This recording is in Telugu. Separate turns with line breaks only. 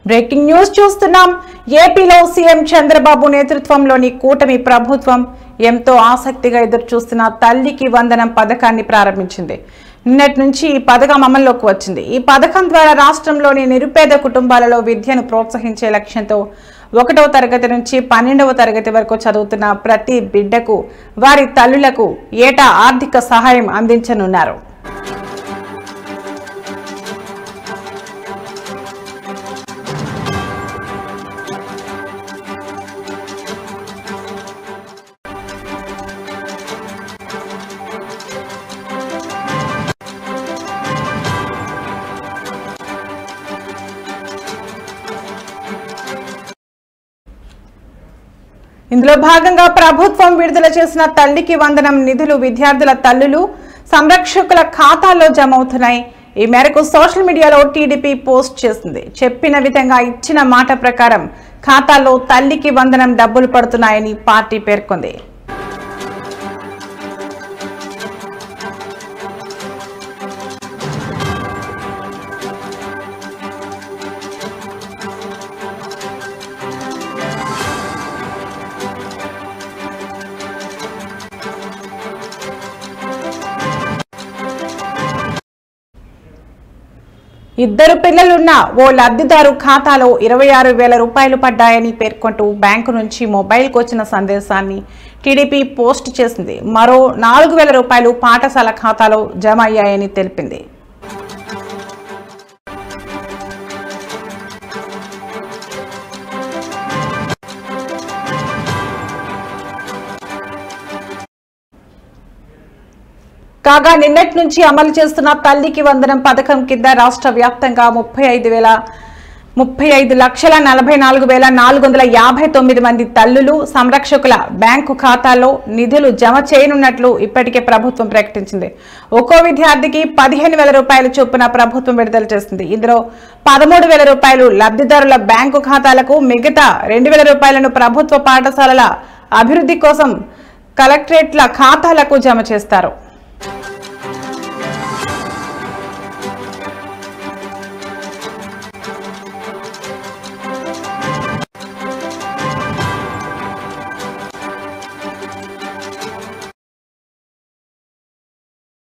బ్రేకింగ్ న్యూస్ చూస్తున్నాం. ఏపీలో సీఎం చంద్రబాబు నేతృత్వంలోని కూటమి ప్రభుత్వం ఎంతో ఆసక్తిగా ఎదురు చూస్తున్న తల్లికి వందనం పథకాన్ని ప్రారంభించింది. నిన్నటి నుంచి ఈ పథకం అమల్లోకి వచ్చింది. ఈ పథకం ద్వారా రాష్ట్రంలోని నిరుపేద కుటుంబాలలో విద్యను ప్రోత్సహించే లక్ష్యంతో 1వ తరగతి నుంచి 12వ తరగతి వరకు చదువుతున్న ప్రతి బిడ్డకు వారి తల్లులకు ఏటా ఆర్థిక సహాయం అందించనున్నారు. ఇందులో భాగంగా ప్రభుత్వం విడుదల చేసిన తల్లికి వందనం నిధులు విద్యార్థుల తల్లులు సంరక్షకుల ఖాతాల్లో జమ అవుతున్నాయి. ఈ మేరకు సోషల్ మీడియాలో టీడీపీ పోస్ట్ చేసింది. చెప్పిన విధంగా ఇచ్చిన మాట ప్రకారం ఖాతాల్లో తల్లికి వందనం డబ్బులు పడుతున్నాయని పార్టీ పేర్కొంది. ఇద్దరు పిల్లలున్న ఓ లబ్ధిదారు ఖాతాలో 26,000 రూపాయలు పడ్డాయని పేర్కొంటూ బ్యాంకు నుంచి మొబైల్కు వచ్చిన సందేశాన్ని టీడీపీ పోస్ట్ చేసింది. మరో 4,000 రూపాయలు పాఠశాల ఖాతాలో జమ అయ్యాయని తెలిపింది. కాగా నిన్నటి నుంచి అమలు చేస్తున్న తల్లికి వందనం పథకం కింద రాష్ట్ర వ్యాప్తంగా 35,44,459 మంది తల్లులు సంరక్షకుల బ్యాంకు ఖాతాల్లో నిధులు జమ చేయనున్నట్లు ఇప్పటికే ప్రభుత్వం ప్రకటించింది. ఒక్కో విద్యార్థికి 15,000 రూపాయల చొప్పున ప్రభుత్వం విడుదల చేసింది. ఇందులో 13,000 రూపాయలు లబ్ధిదారుల బ్యాంకు ఖాతాలకు, మిగతా 2,000 రూపాయలను ప్రభుత్వ పాఠశాలల అభివృద్ధి కోసం కలెక్టరేట్ల ఖాతాలకు జమ చేస్తారు.